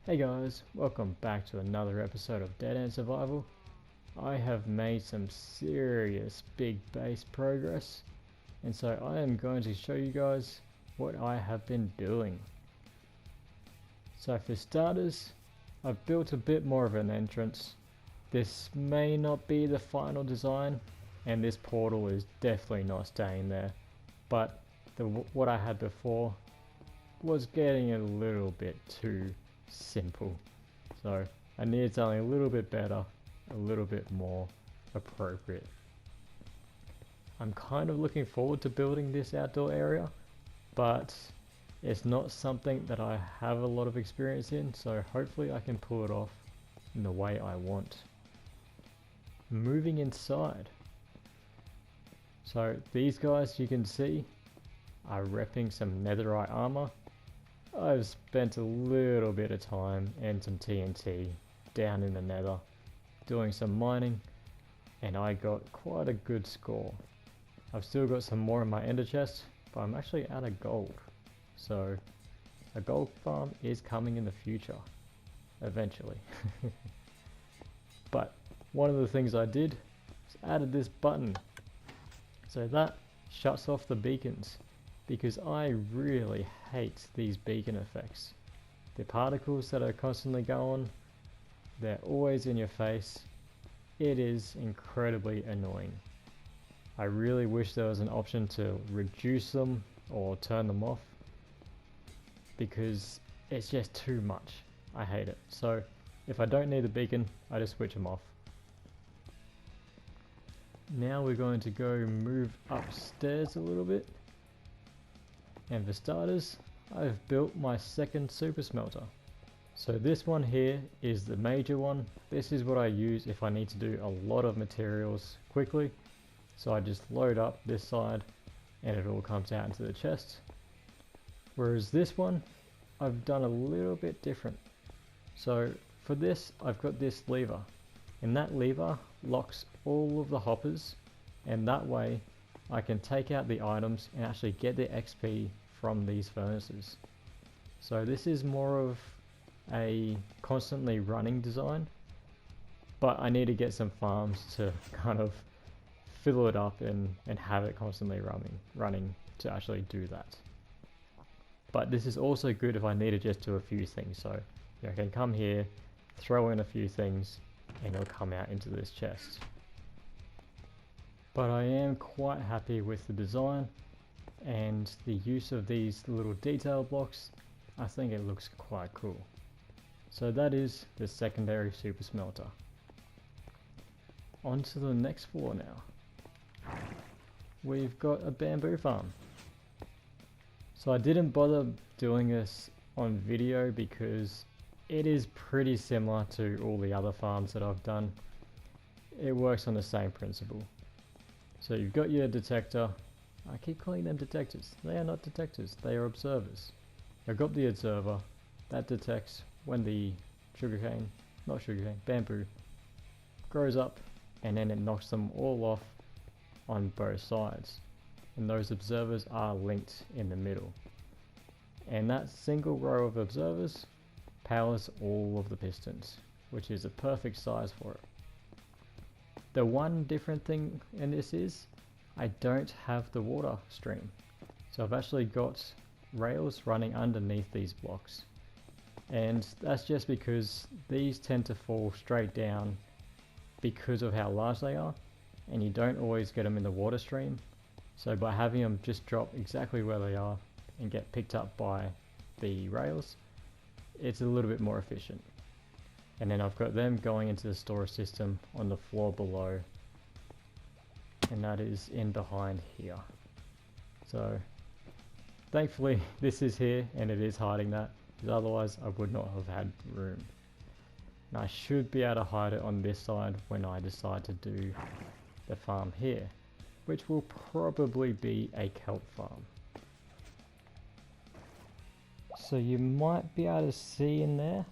Hey guys, welcome back to another episode of DeadAnt Survival. I have made some serious big base progress, and so I am going to show you guys what I have been doing. So for starters, I've built a bit more of an entrance. This may not be the final design, and this portal is definitely not staying there, but what I had before was getting a little bit too simple, so I needed something a little bit better, a little bit more appropriate. I'm kind of looking forward to building this outdoor area, but it's not something that I have a lot of experience in, so hopefully I can pull it off in the way I want. Moving inside, so these guys you can see are repping some netherite armor. I've spent a little bit of time and some TNT down in the nether doing some mining, and I got quite a good score. I've still got some more in my ender chest, but I'm actually out of gold, so a gold farm is coming in the future eventually. But one of the things I did is added this button, so that shuts off the beacons, because I really hate these beacon effects. The particles that are constantly going, they're always in your face. It is incredibly annoying. I really wish there was an option to reduce them or turn them off, because it's just too much. I hate it. So if I don't need the beacon, I just switch them off. Now we're going to go move upstairs a little bit. And for starters, I've built my second super smelter. So this one here is the major one. This is what I use if I need to do a lot of materials quickly. So I just load up this side and it all comes out into the chest. Whereas this one, I've done a little bit different. So for this, I've got this lever, and that lever locks all of the hoppers, and that way I can take out the items and actually get the XP from these furnaces. So this is more of a constantly running design, but I need to get some farms to kind of fill it up and have it constantly running to actually do that. But this is also good if I need to just do a few things. So I can come here, throw in a few things, and it'll come out into this chest. But I am quite happy with the design and the use of these little detail blocks. I think it looks quite cool. So that is the secondary super smelter. On to the next floor now. We've got a bamboo farm. So I didn't bother doing this on video because it is pretty similar to all the other farms that I've done. It works on the same principle. So you've got your detector. I keep calling them detectors. They are not detectors, they are observers. I've got the observer that detects when the bamboo grows up, and then it knocks them all off on both sides. And those observers are linked in the middle. And that single row of observers powers all of the pistons, which is a perfect size for it. The one different thing in this is I don't have the water stream. So I've actually got rails running underneath these blocks. And that's just because these tend to fall straight down because of how large they are, and you don't always get them in the water stream. So by having them just drop exactly where they are and get picked up by the rails, it's a little bit more efficient. And then I've got them going into the storage system on the floor below, and that is in behind here. So thankfully this is here and it is hiding that, because otherwise I would not have had room. And I should be able to hide it on this side when I decide to do the farm here, which will probably be a kelp farm. So you might be able to see in there,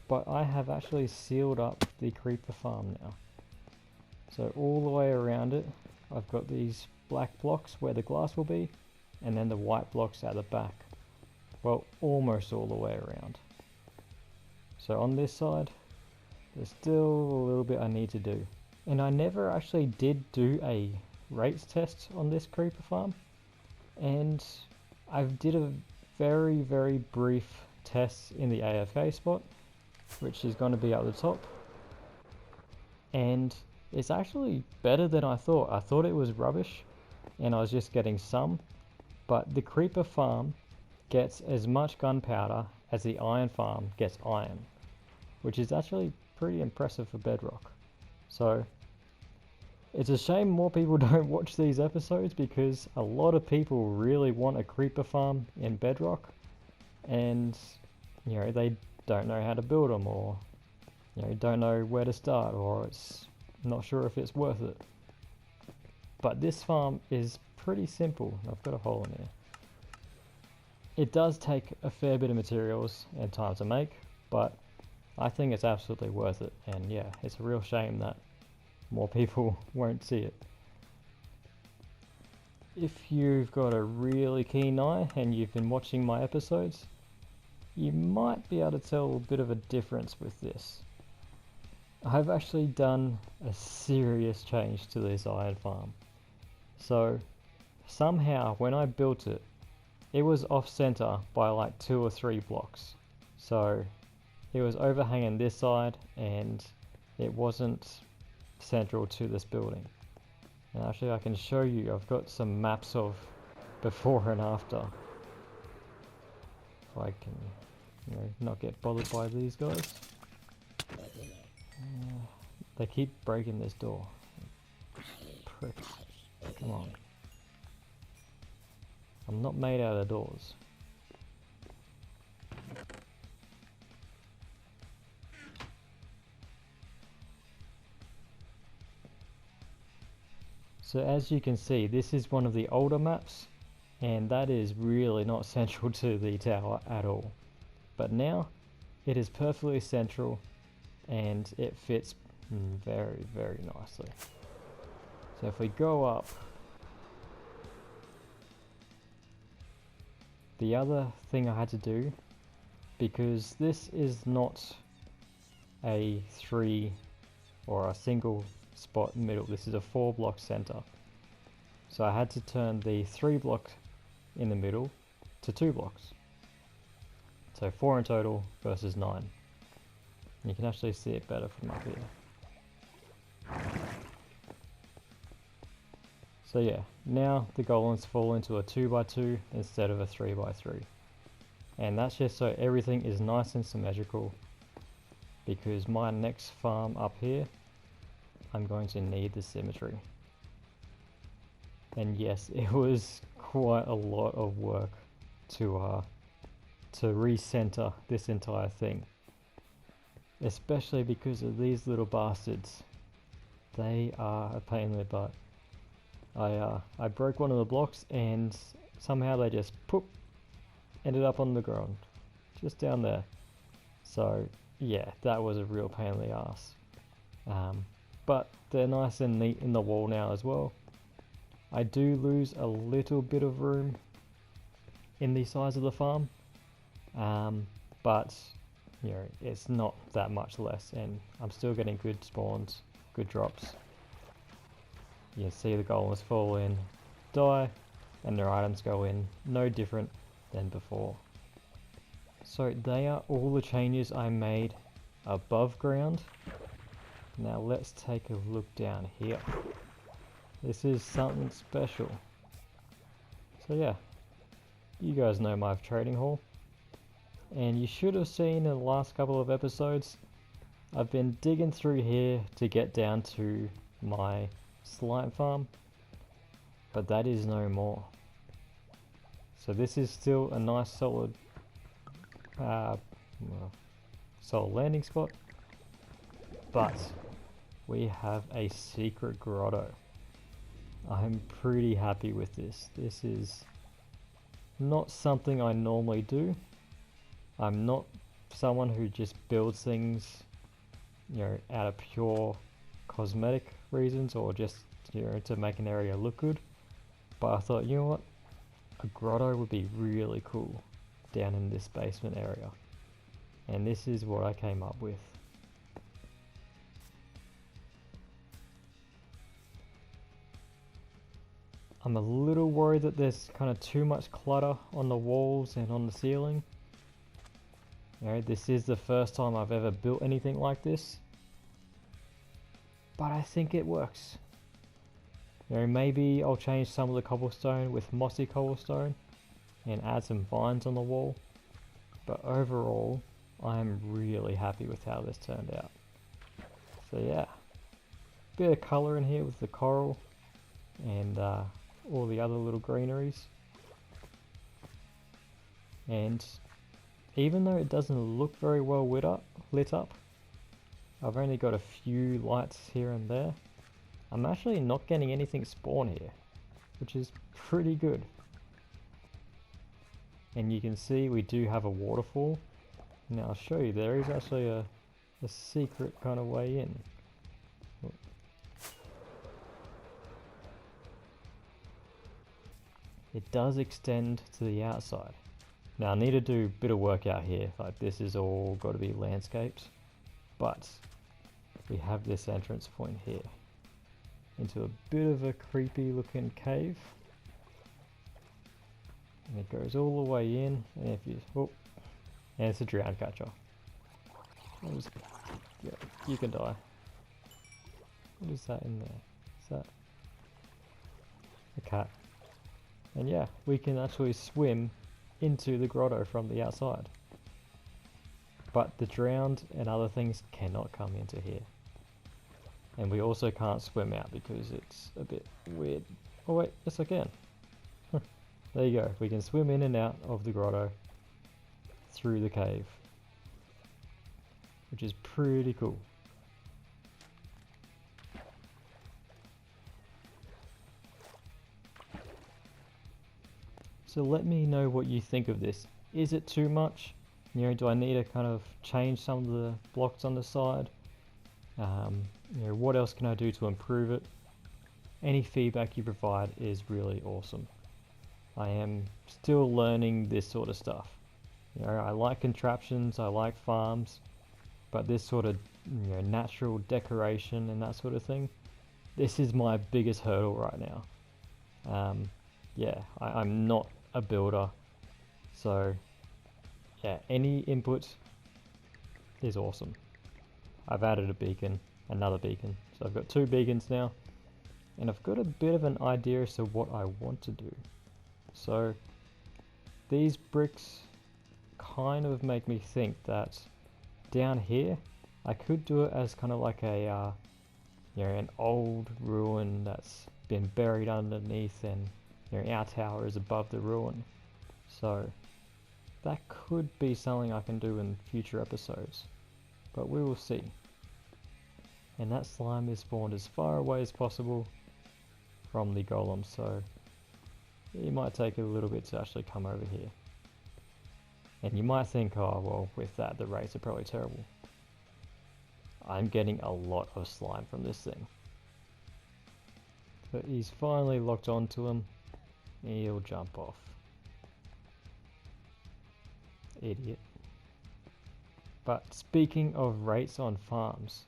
but I have actually sealed up the creeper farm now. So all the way around it, I've got these black blocks where the glass will be, and then the white blocks at the back. Well, almost all the way around. So on this side, there's still a little bit I need to do. And I never actually did do a rates test on this creeper farm. And I did a very, very brief test in the AFK spot, which is going to be at the top. And it's actually better than I thought. I thought it was rubbish and I was just getting some. But the creeper farm gets as much gunpowder as the iron farm gets iron, which is actually pretty impressive for bedrock. So it's a shame more people don't watch these episodes, because a lot of people really want a creeper farm in bedrock, and you know, they don't know how to build them, or you know, don't know where to start, or it's not sure if it's worth it. But this farm is pretty simple. I've got a hole in here. It does take a fair bit of materials and time to make, but I think it's absolutely worth it. And yeah, it's a real shame that more people won't see it. If you've got a really keen eye and you've been watching my episodes, you might be able to tell a bit of a difference with this. I've actually done a serious change to this iron farm. So somehow when I built it, it was off center by like 2 or 3 blocks. So it was overhanging this side and it wasn't central to this building. And actually I can show you, I've got some maps of before and after. If I can, you know, not get bothered by these guys. They keep breaking this door. Pricks. Come on. I'm not made out of doors. So as you can see, this is one of the older maps, and that is really not central to the tower at all. But now it is perfectly central and it fits very, very nicely. So if we go up, the other thing I had to do, because this is not a 3 or a single spot middle, this is a 4 block center. So I had to turn the 3 block in the middle to 2 blocks. So 4 in total versus 9. And you can actually see it better from up here. So yeah, now the golems fall into a 2x2 instead of a 3x3. And that's just so everything is nice and symmetrical, because my next farm up here, I'm going to need the symmetry. And yes, it was quite a lot of work to recenter this entire thing. Especially because of these little bastards. They are a pain in the butt. I broke one of the blocks and somehow they just ended up on the ground, just down there. So yeah, that was a real pain in the ass. But they're nice and neat in the wall now as well. I do lose a little bit of room in the size of the farm, but you know, it's not that much less, and I'm still getting good spawns, good drops. You can see the golems fall in, die, and their items go in, no different than before. So they are all the changes I made above ground. Now let's take a look down here. This is something special. So yeah, you guys know my trading hall. And you should have seen in the last couple of episodes, I've been digging through here to get down to my slime farm, but that is no more. So this is still a nice solid landing spot, but we have a secret grotto. I'm pretty happy with this. This is not something I normally do. I'm not someone who just builds things, you know, out of pure cosmetic reasons or just, you know, to make an area look good. But I thought, you know what, a grotto would be really cool down in this basement area. And this is what I came up with. I'm a little worried that there's kind of too much clutter on the walls and on the ceiling. You know, this is the first time I've ever built anything like this, but I think it works. You know, maybe I'll change some of the cobblestone with mossy cobblestone and add some vines on the wall, but overall I'm really happy with how this turned out. So yeah, bit of colour in here with the coral and all the other little greeneries. And even though it doesn't look very well lit up, I've only got a few lights here and there. I'm actually not getting anything spawn here, which is pretty good. And you can see we do have a waterfall. Now I'll show you, there is actually a secret kind of way in. It does extend to the outside. Now I need to do a bit of work out here, like this is all got to be landscaped, but we have this entrance point here into a bit of a creepy looking cave, and it goes all the way in, and if you, oh, and it's a drown catcher. Yeah, you can die. What is that in there? Is that a cat? And yeah, we can actually swim into the grotto from the outside. But the drowned and other things cannot come into here. And we also can't swim out because it's a bit weird. Oh wait, yes I can. There you go, we can swim in and out of the grotto through the cave, which is pretty cool. So let me know what you think of this. Is it too much? You know, do I need to kind of change some of the blocks on the side? You know, what else can I do to improve it? Any feedback you provide is really awesome. I am still learning this sort of stuff. You know, I like contraptions, I like farms, but this sort of, you know, natural decoration and that sort of thing, this is my biggest hurdle right now. Yeah, I'm not a builder, so yeah, any input is awesome. I've added a beacon, another beacon, so I've got 2 beacons now, and I've got a bit of an idea as to what I want to do. So these bricks kind of make me think that down here I could do it as kind of like a you know, an old ruin that's been buried underneath, and you know, our tower is above the ruin. So that could be something I can do in future episodes, but we will see. And that slime is spawned as far away as possible from the golem, so it might take a little bit to actually come over here. And you might think, oh well, with that the rates are probably terrible. I'm getting a lot of slime from this thing. But he's finally locked onto him. He'll jump off. Idiot. But speaking of rates on farms,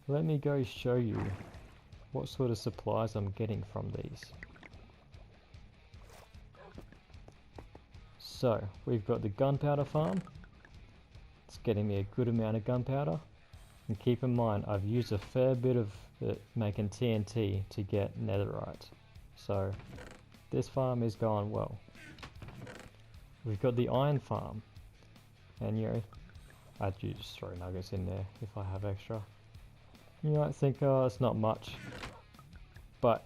let me go show you what sort of supplies I'm getting from these. So, we've got the Gunpowder Farm. It's getting me a good amount of gunpowder. And keep in mind, I've used a fair bit of it making TNT to get netherite. So, this farm is going well. We've got the Iron Farm. And you know, I'd just throw nuggets in there if I have extra. You might think, oh, it's not much. But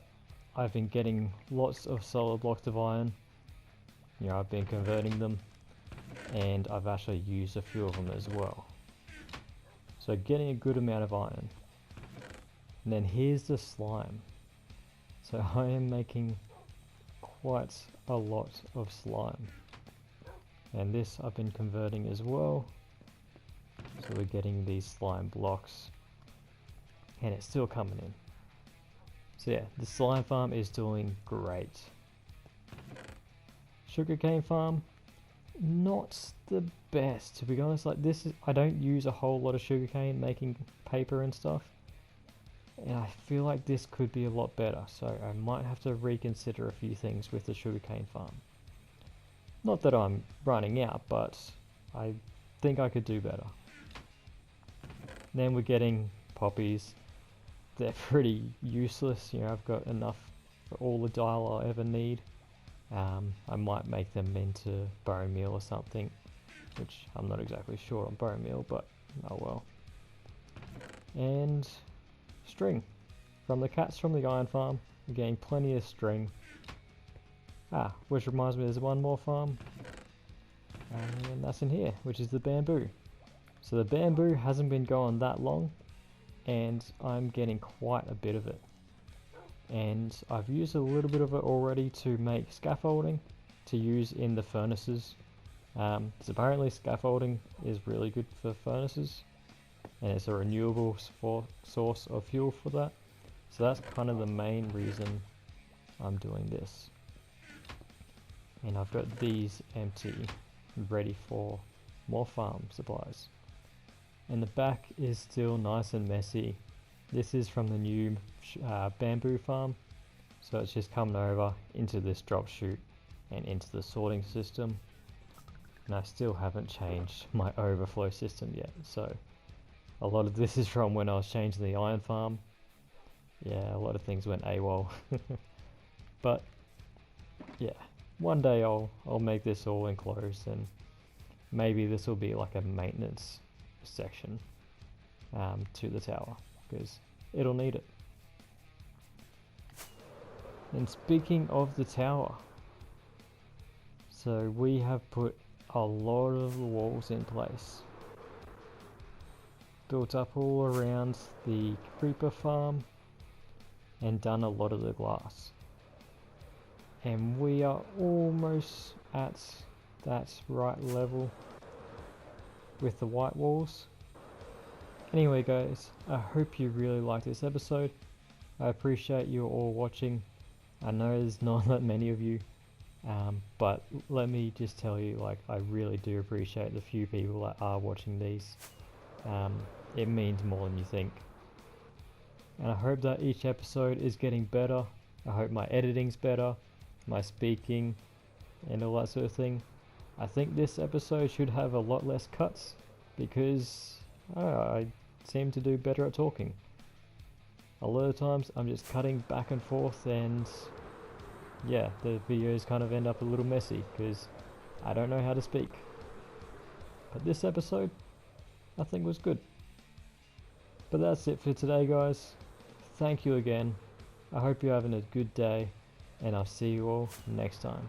I've been getting lots of solid blocks of iron. You know, I've been converting them, and I've actually used a few of them as well. So getting a good amount of iron. And then here's the slime. So I am making quite a lot of slime. And this I've been converting as well. So we're getting these slime blocks. And it's still coming in. So yeah, the slime farm is doing great. Sugarcane Farm not the best, to be honest. Like this is, I don't use a whole lot of sugarcane making paper and stuff, and I feel like this could be a lot better, so I might have to reconsider a few things with the sugarcane farm. Not that I'm running out, but I think I could do better. Then we're getting poppies. They're pretty useless, you know. I've got enough for all the dye I'll ever need. I might make them into bone meal or something, which I'm not exactly sure on bone meal, but oh well. And string. From the cats from the iron farm, we're getting plenty of string. Which reminds me, there's one more farm, and that's in here, which is the bamboo. So the bamboo hasn't been going that long, and I'm getting quite a bit of it. And I've used a little bit of it already to make scaffolding to use in the furnaces. So apparently scaffolding is really good for furnaces, and it's a renewable source of fuel for that. So that's kind of the main reason I'm doing this. And I've got these empty, ready for more farm supplies. And the back is still nice and messy. This is from the new bamboo farm, so it's just coming over into this drop chute and into the sorting system. And I still haven't changed my overflow system yet, so a lot of this is from when I was changing the iron farm. Yeah, a lot of things went AWOL. But yeah, one day I'll make this all enclosed, and maybe this will be like a maintenance section to the tower, because it'll need it. And speaking of the tower, so we have put a lot of the walls in place, built up all around the creeper farm, and done a lot of the glass. And we are almost at that right level with the white walls. Anyway guys, I hope you really liked this episode. I appreciate you all watching. I know there's not that many of you, but let me just tell you, like, I really do appreciate the few people that are watching these. It means more than you think. And I hope that each episode is getting better. I hope my editing's better, my speaking, and all that sort of thing. I think this episode should have a lot less cuts, because I seem to do better at talking. A lot of times I'm just cutting back and forth, and yeah, the videos kind of end up a little messy because I don't know how to speak. But this episode, I think, was good. But that's it for today guys. Thank you again. I hope you're having a good day, and I'll see you all next time.